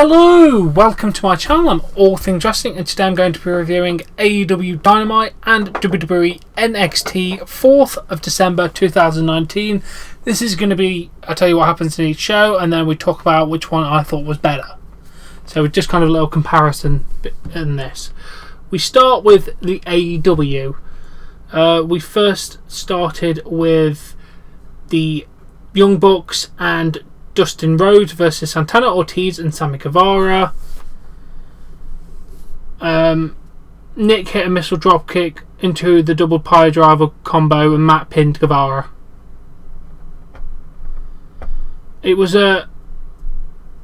Hello, welcome to my channel. I'm All Things Wrestling, and today I'm going to be reviewing AEW Dynamite and WWE NXT 4th of December 2019. This is going to be, I'll tell you what happens in each show, and then we talk about which one I thought was better. So just kind of a little comparison in this. We start with the AEW. We first started with the Young Bucks and Dustin Rhodes versus Santana Ortiz and Sammy Guevara. Nick hit a missile dropkick into the double pile driver combo and Matt pinned Guevara. It was a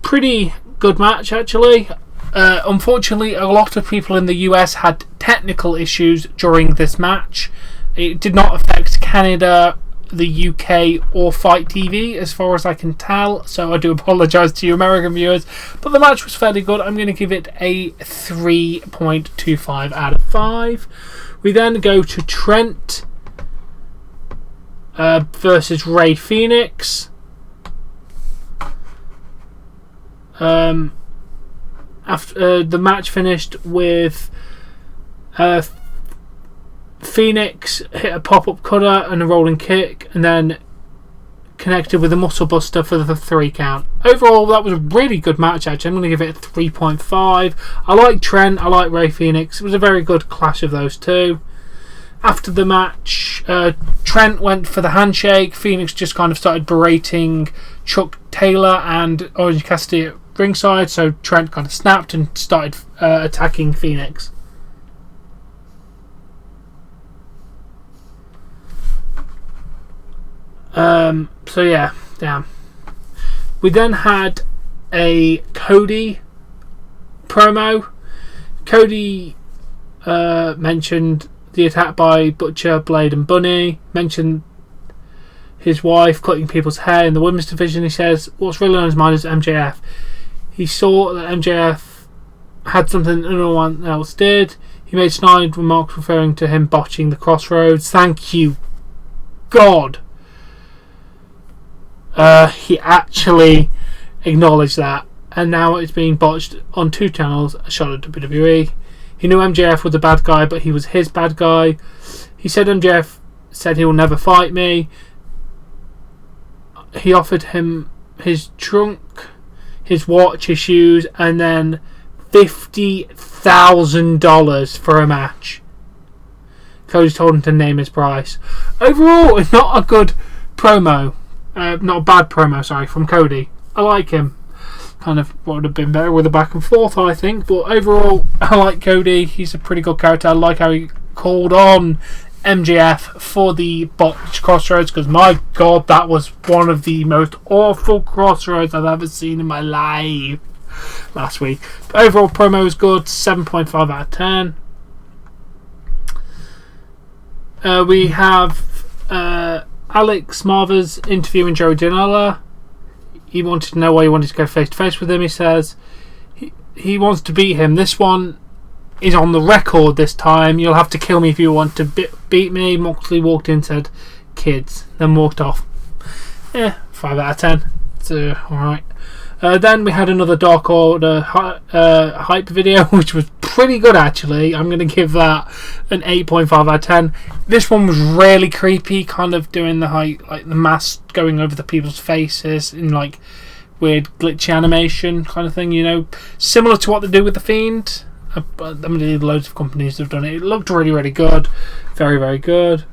pretty good match, actually. Unfortunately, a lot of people in the US had technical issues during this match. It did not affect Canada, the UK, or Fight TV as far as I can tell, so I do apologise to you American viewers, but the match was fairly good. I'm going to give it a 3.25 out of 5. We then go to Trent versus Ray Phoenix. After the match finished with Phoenix hit a pop-up cutter and a rolling kick, and then connected with a muscle buster for the 3 count. Overall, that was a really good match, actually. I'm going to give it a 3.5. I like Trent, I like Ray Phoenix. It was a very good clash of those two. After the match, Trent went for the handshake. Phoenix just kind of started berating Chuck Taylor and Orange Cassidy at ringside, so Trent kind of snapped and started attacking Phoenix. So yeah, damn. We then had a Cody promo. Cody mentioned the attack by Butcher, Blade and Bunny. Mentioned his wife cutting people's hair in the women's division. He says what's really on his mind is MJF. He saw that MJF had something that no one else did. He made snide remarks referring to him botching the Crossroads. Thank you, God. He actually acknowledged that, and now it's being botched on 2 channels, a shot at WWE. He knew MJF was a bad guy, but he was his bad guy. He said MJF said he will never fight me. He offered him his trunk, his watch, his shoes, and then $50,000 for a match. Cody told him to name his price. Overall, it's not a good promo. Not a bad promo, sorry, from Cody. I like him. Kind of would have been better with a back and forth, I think. But overall, I like Cody. He's a pretty good character. I like how he called on MJF for the botched Crossroads, because my God, that was one of the most awful Crossroads I've ever seen in my life last week. But overall, promo is good. 7.5 out of 10. We have Alex Marvez interviewing Joey Janela. He wanted to know why he wanted to go face to face with him. He says he wants to beat him. This one is on the record this time. You'll have to kill me if you want to beat me. Moxley walked in, said kids, then walked off. Yeah, 5 out of 10. It's alright. Then we had another Dark Order hype video, which was pretty good, actually. I'm going to give that an 8.5 out of 10. This one was really creepy, kind of doing the like the mask going over the people's faces in like weird glitchy animation kind of thing, you know, similar to what they do with The Fiend. I mean, loads of companies have done it. It looked really, really good. Very, very good.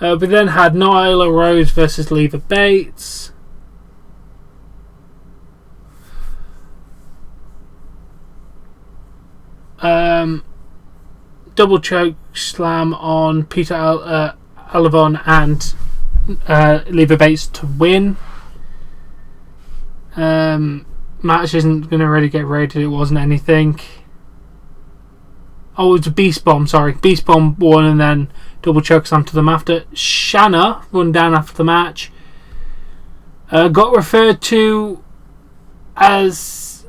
We then had Nyla Rose versus Leva Bates. Double choke slam on Peter Alavon and Leva Bates to win. Match isn't going to really get rated. It wasn't anything. Oh, it was a Beast Bomb, sorry. Beast Bomb won and then double choke slam to them after. Shanna run down after the match. Got referred to as...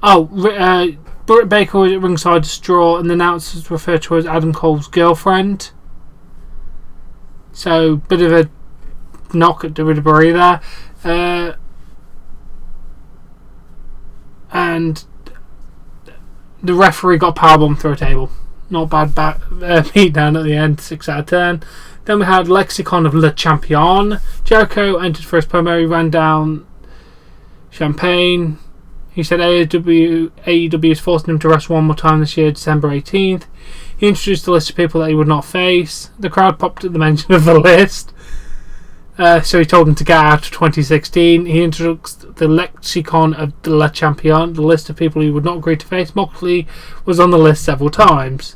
Britt Baker was at ringside distraught, and the announcers referred to her as Adam Cole's girlfriend. So, bit of a knock at WWE there. And the referee got powerbombed through a table. Not bad beat down at the end, 6 out of 10. Then we had Lexicon of Le Champion. Jericho entered for his promo. He ran down champagne. He said AEW is forcing him to wrestle one more time this year, December 18th. He introduced a list of people that he would not face. The crowd popped at the mention of the list. So he told him to get out of 2016. He introduced the Lexicon of Le Champion, the list of people he would not agree to face. Moxley was on the list several times.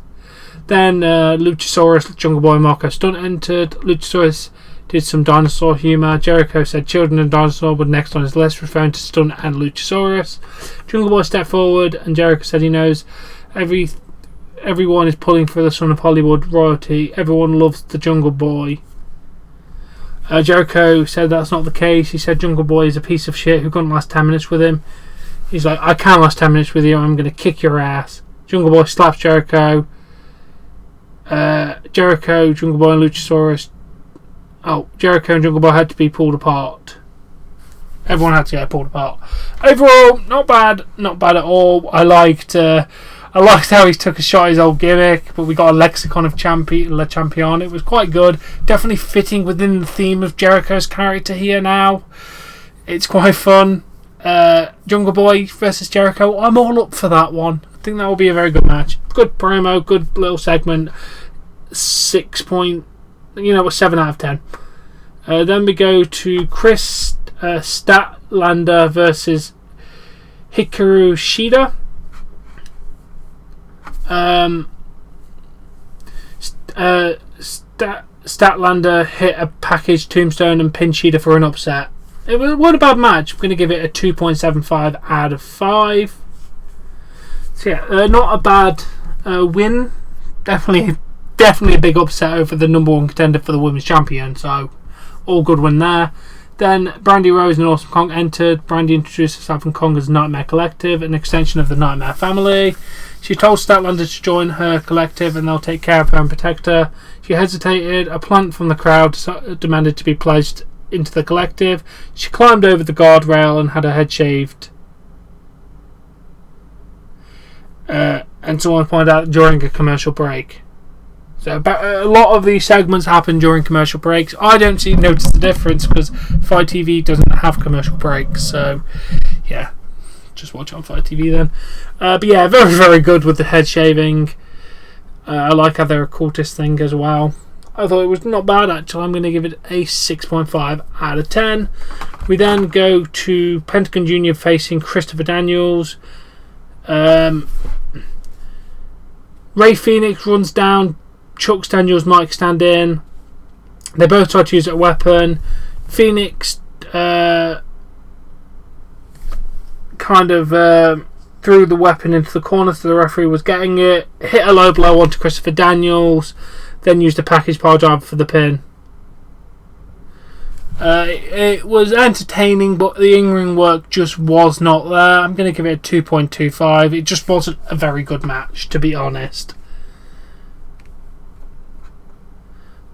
Then Luchasaurus, Jungle Boy, and Marco Stunt entered. Luchasaurus did some dinosaur humour. Jericho said Children and Dinosaur were next on his list, referring to Stunt and Luchasaurus. Jungle Boy stepped forward, and Jericho said he knows everyone is pulling for the son of Hollywood royalty. Everyone loves the Jungle Boy. Jericho said that's not the case. He said Jungle Boy is a piece of shit who couldn't last 10 minutes with him. He's like, I can't last 10 minutes with you. I'm going to kick your ass. Jungle Boy slaps Jericho. Jericho, Jungle Boy, and Luchasaurus. Jericho and Jungle Boy had to be pulled apart. Everyone had to get pulled apart. Overall, not bad at all. I liked how he took a shot at his old gimmick, but we got a Lexicon of Le Champion. It was quite good. Definitely fitting within the theme of Jericho's character here now. It's quite fun. Jungle Boy versus Jericho. I'm all up for that one. I think that will be a very good match. Good promo, good little segment. 7 out of 10. Then we go to Chris Statlander versus Hikaru Shida. Statlander hit a package tombstone and pinned Shida for an upset. It wasn't a bad match. I'm going to give it a 2.75 out of 5. So yeah, not a bad win. Definitely a big upset over the number one contender for the women's champion. So all good win there. Then Brandy Rose and Awesome Kong entered. Brandy introduced herself and Kong as Nightmare Collective, an extension of the Nightmare family. She told Statlander to join her collective and they'll take care of her and protect her. She hesitated. A plant from the crowd demanded to be pledged into the collective. She climbed over the guardrail and had her head shaved. And someone pointed out during a commercial break. So a lot of these segments happen during commercial breaks. I don't notice the difference because Fight TV doesn't have commercial breaks. So yeah, just watch on Fight TV then. But yeah, very, very good with the head shaving. I like how they're a cultist thing as well. I thought it was not bad actually. I'm going to give it a 6.5 out of 10. We then go to Pentagon Jr. facing Christopher Daniels. Ray Phoenix runs down Chuck Daniels' mic stand in. They both try to use a weapon. Phoenix threw the weapon into the corner so the referee was getting it. Hit a low blow onto Christopher Daniels. Then used a package pile driver for the pin. It was entertaining, but the in-ring work just was not there. I'm going to give it a 2.25. It just wasn't a very good match, to be honest.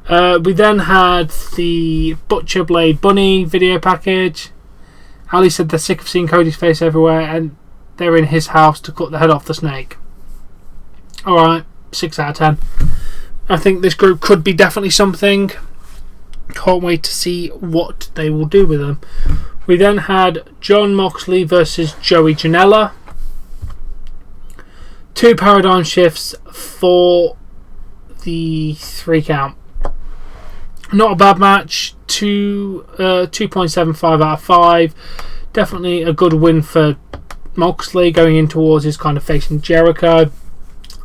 We then had the Butcher Blade Bunny video package. Ali said they're sick of seeing Cody's face everywhere and they're in his house to cut the head off the snake. Alright, 6 out of 10. I think this group could be definitely something. Can't wait to see what they will do with them. We then had Jon Moxley versus Joey Janela. 2 paradigm shifts for the 3 count. Not a bad match. 2.75 out of 5. Definitely a good win for Moxley going in towards his kind of facing Jericho.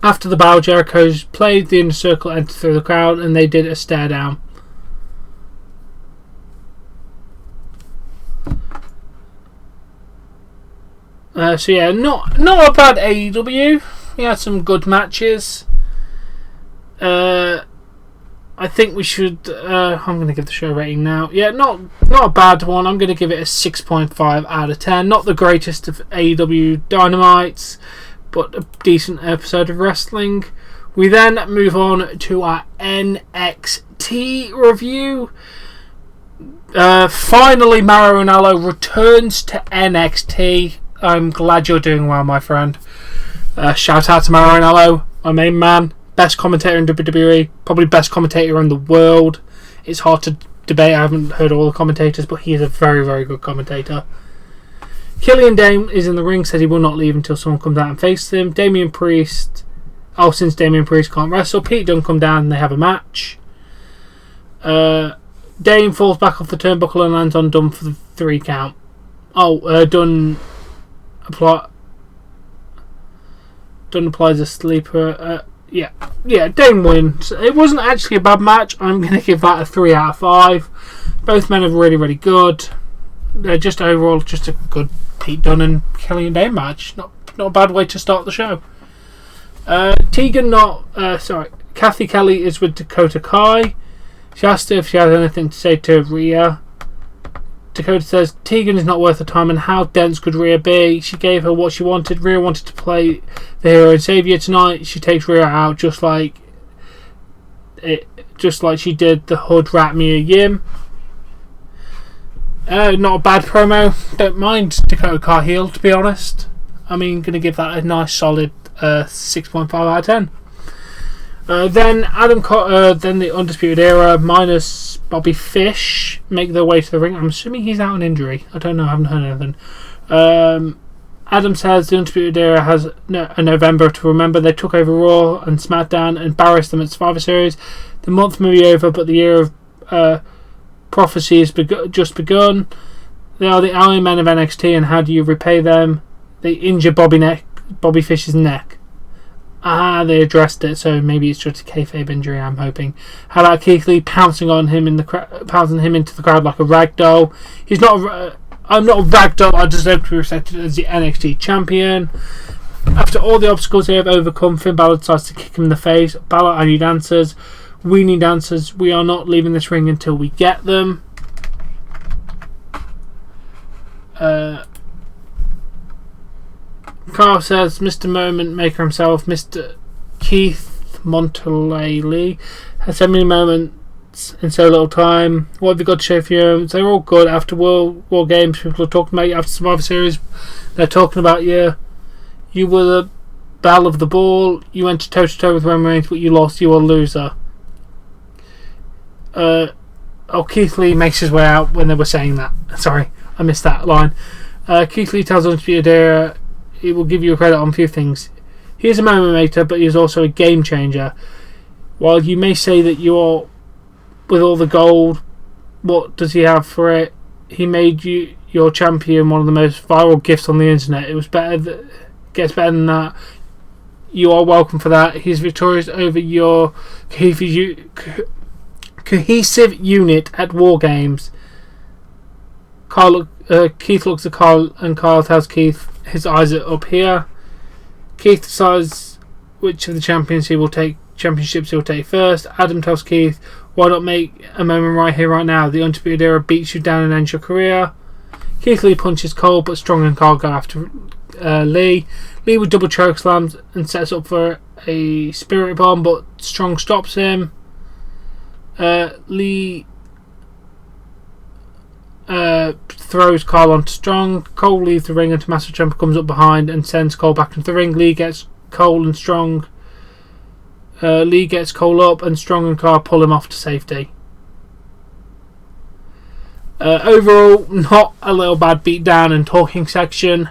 After the battle, Jericho's played the inner circle, entered through the crowd, and they did a stare down. So yeah, not a bad AEW. We had some good matches. I think we should. I'm going to give the show a rating now. Yeah, not a bad one. I'm going to give it a 6.5 out of 10. Not the greatest of AEW Dynamites, but a decent episode of wrestling. We then move on to our NXT review. Finally, Mauro Ranallo returns to NXT. I'm glad you're doing well, my friend. Shout out to Mauro Ranallo, my main man. Best commentator in WWE. Probably best commentator in the world. It's hard to debate. I haven't heard all the commentators, but he is a very, very good commentator. Killian Dane is in the ring, says he will not leave until someone comes out and faces him. Damian Priest... since Damian Priest can't wrestle, Pete Dunne come down and they have a match. Dane falls back off the turnbuckle and lands on Dunne for the 3 count. Dunne applies a sleeper. Dane wins. It wasn't actually a bad match. I'm going to give that a 3 out of 5. Both men are really, really good. They're just overall just a good Pete Dunne and Killian Dane match. Not a bad way to start the show. Kathy Kelly is with Dakota Kai. She asked her if she had anything to say to Rhea. Dakota says Tegan is not worth the time and how dense could Rhea be. She gave her what she wanted. Rhea wanted to play the hero and savior tonight. She takes Rhea out just like she did the Hood Rat Mia Yim. Not a bad promo. Don't mind Dakota Kai heel, to be honest. I mean, going to give that a nice solid 6.5 out of 10. Then the Undisputed Era minus Bobby Fish make their way to the ring. I'm assuming he's out on injury. I don't know. I haven't heard anything. Adam says the Undisputed Era has a November to remember. They took over Raw and SmackDown and embarrassed them at Survivor Series. The month may be over, but the year of prophecy has just begun. They are the Iron Men of NXT, and how do you repay them? They injure Bobby Fish's neck. They addressed it, so maybe it's just a kayfabe injury, I'm hoping. How about Keith Lee pouncing him into the crowd like a ragdoll? I'm not a ragdoll, I deserve to be respected as the NXT champion. After all the obstacles they have overcome, Finn Balor decides to kick him in the face. Balor, I need answers. We need answers. We are not leaving this ring until we get them. Carl says Mr. Moment Maker himself, Mr. Keith Montalele, has so many moments in so little time. What have you got to show for you? They're all good. After War Games, people are talking about you. After Survivor Series, they're talking about you. You were the Battle of the Ball. You went toe to toe with Roman Reigns, but you lost. You were a loser. Keith Lee makes his way out when they were saying that. Sorry, I missed that line. Keith Lee tells Undisputed Era he will give you a credit on a few things. He is a moment maker, but he is also a game changer. While you may say that you're with all the gold, what does he have for it? He made you your champion one of the most viral gifts on the internet. It was gets better than that. You are welcome for that. He's victorious over your cohesive unit at War Games. Keith looks at Carl, and Carl tells Keith his eyes are up here. Keith decides which of the championships he will take first. Adam tells Keith, why not make a moment right here, right now? The Undisputed Era beats you down and ends your career. Keith Lee punches Cole, but Strong and Carl go after Lee. Lee with double choke slams and sets up for a spirit bomb, but Strong stops him. Lee throws Cole onto Strong. Cole leaves the ring and Tommaso Ciampa comes up behind and sends Cole back into the ring. Lee gets Cole and Strong. Lee gets Cole up and Strong and Carl pull him off to safety. Overall, not a little bad beatdown and talking section.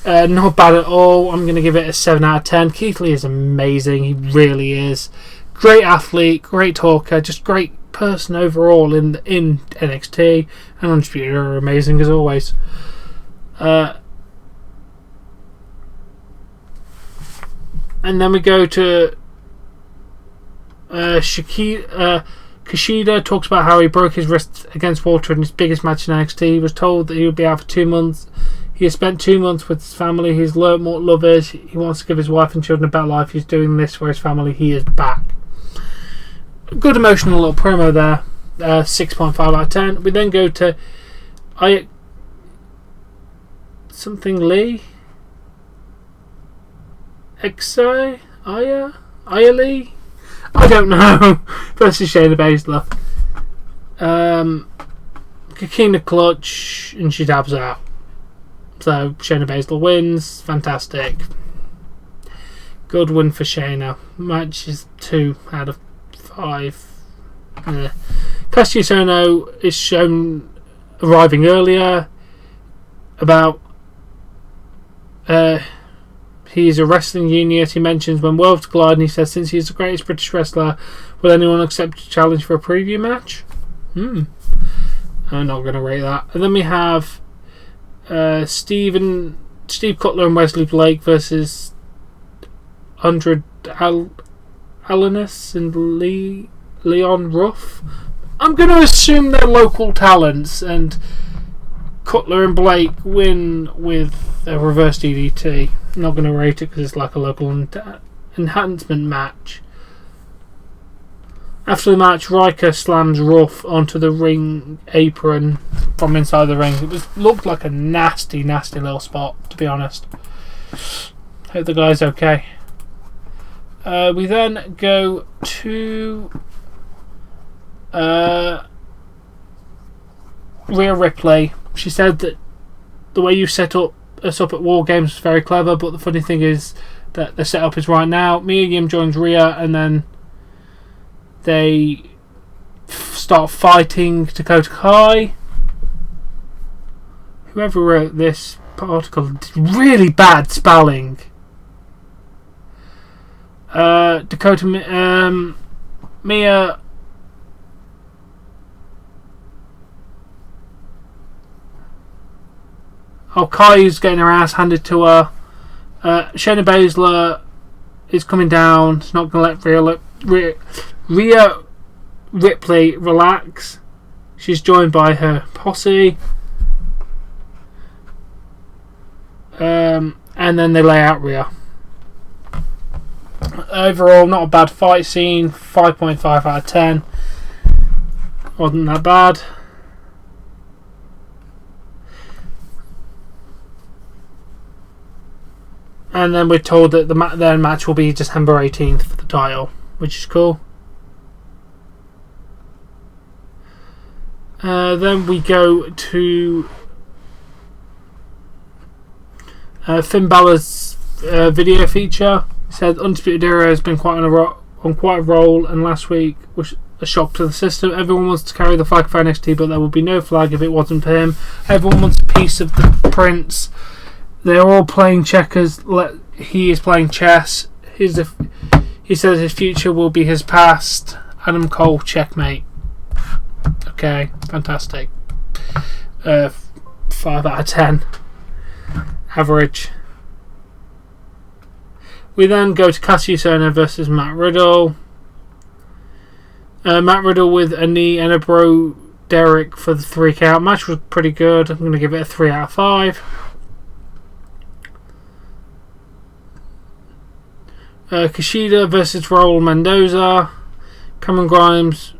Not bad at all. I'm going to give it a 7 out of 10. Keith Lee is amazing. He really is. Great athlete, great talker, just great person overall in NXT, and Undisputed are amazing as always. And then we go to Kushida talks about how he broke his wrist against Walter in his biggest match in NXT. He was told that he would be out for 2 months. He has spent 2 months with his family. He's learnt what love is. He wants to give his wife and children a better life. He's doing this for his family. He is back. Good emotional little promo there. 6.5 out of 10. We then go to Lee. Aya Lee? I don't know. Versus Shayna Baszler. Kakina clutch, and she dabs out. So Shayna Baszler wins. Fantastic. Good win for Shayna. Match is 2 out of 5. Yeah. Kazuchika Okada is shown arriving earlier. About he's a wrestling genius. He mentions when worlds collide, and he says, since he's the greatest British wrestler, will anyone accept a challenge for a preview match? I'm not going to rate that. And then we have Steve Cutler and Wesley Blake versus 100 Alanis and Leon Ruff. I'm going to assume they're local talents, and Cutler and Blake win with a reverse DDT. I'm not going to rate it because it's like a local enhancement match. After the match, Riker slams Ruff onto the ring apron from inside the ring. It looked like a nasty, nasty little spot, to be honest. Hope the guy's okay. We then go to Rhea Ripley. She said that the way you set us up at War Games was very clever, but the funny thing is that the setup is right now. Mia Yim joins Rhea, and then they start fighting Dakota Kai. Whoever wrote this article did really bad spelling. Mia. Kai's getting her ass handed to her. Shayna Baszler is coming down. She's not going to let Rhea Ripley relax. She's joined by her posse. And then they lay out Rhea. Overall, not a bad fight scene. 5.5 out of 10. Wasn't that bad. And then we're told that their match will be December 18th for the title, which is cool. Then we go to Finn Balor's video feature. It said Undisputed Era has been quite on quite a roll, and last week was a shock to the system. Everyone wants to carry the flag for NXT, but there would be no flag if it wasn't for him. Everyone wants a piece of the prince. They're all playing checkers. He is playing chess. He says his future will be his past. Adam Cole, checkmate. Okay, fantastic. 5 out of 10. Average. We then go to Kazuchika Okada versus Matt Riddle. Matt Riddle with a knee and a bro Derek for the 3 count. Match was pretty good. I'm going to give it a 3 out of 5. Kushida versus Raul Mendoza. Cameron Grimes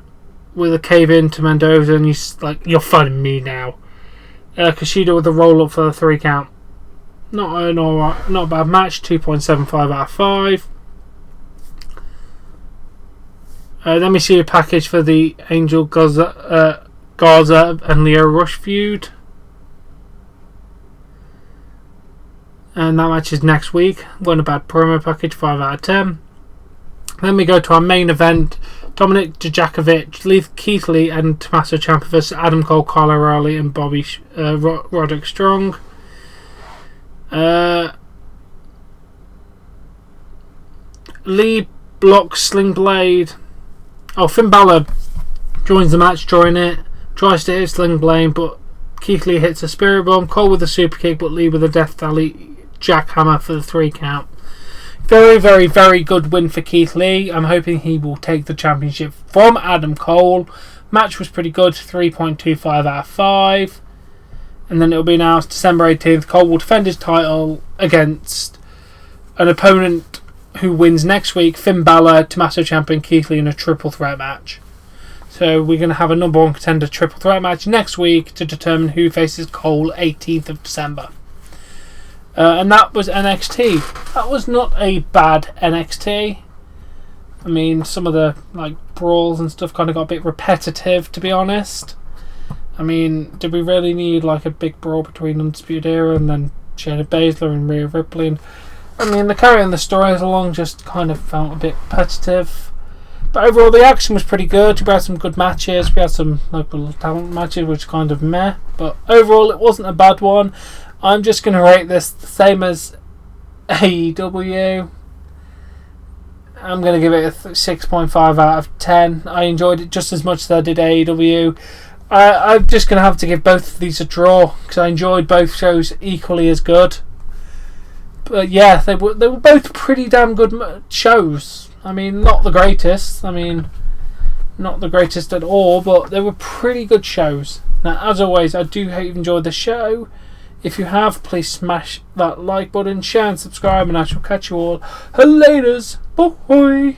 with a cave in to Mendoza, and he's like, you're phoning me now. Kushida with a roll up for the 3 count. Not a bad match. 2.75 out of 5. Then we see a package for the Angel Garza and Leo Rush feud. And that match is next week. Wasn't a bad promo package, 5 out of 10. Then we go to our main event. Dominik Dijakovic, Keith Lee and Tommaso Ciampa versus Adam Cole, Kyle O'Reilly and Bobby Roderick Strong. Lee blocks Sling Blade. Finn Balor joins the match during it. Tries to hit Sling Blade, but Keith Lee hits a Spirit Bomb. Cole with a super kick, but Lee with a Death Valley jackhammer for the 3 count. Very, very, very good win for Keith Lee. I'm hoping he will take the championship from Adam Cole. Match was pretty good, 3.25 out of 5. And then it will be announced December 18th. Cole will defend his title against an opponent who wins next week, Finn Balor, Tommaso Ciampa and Keith Lee in a triple threat match. So we're going to have a number 1 contender triple threat match next week to determine who faces Cole 18th of December. And that was NXT. That was not a bad NXT. I mean, some of the brawls and stuff kind of got a bit repetitive, to be honest. I mean, did we really need a big brawl between Undisputed Era and then Shayna Baszler and Rhea Ripley? And, I mean, the carrying the stories along just kind of felt a bit repetitive. But overall, the action was pretty good. We had some good matches. We had some local talent matches, which kind of meh. But overall, it wasn't a bad one. I'm just going to rate this the same as AEW. I'm going to give it a 6.5 out of 10. I enjoyed it just as much as I did AEW. I'm just going to have to give both of these a draw because I enjoyed both shows equally as good. But yeah, they were both pretty damn good shows. I mean, not the greatest. I mean, not the greatest at all, but they were pretty good shows. Now, as always, I do hope you've enjoyed the show. If you have, please smash that like button, share and subscribe, and I shall catch you all laters. Bye.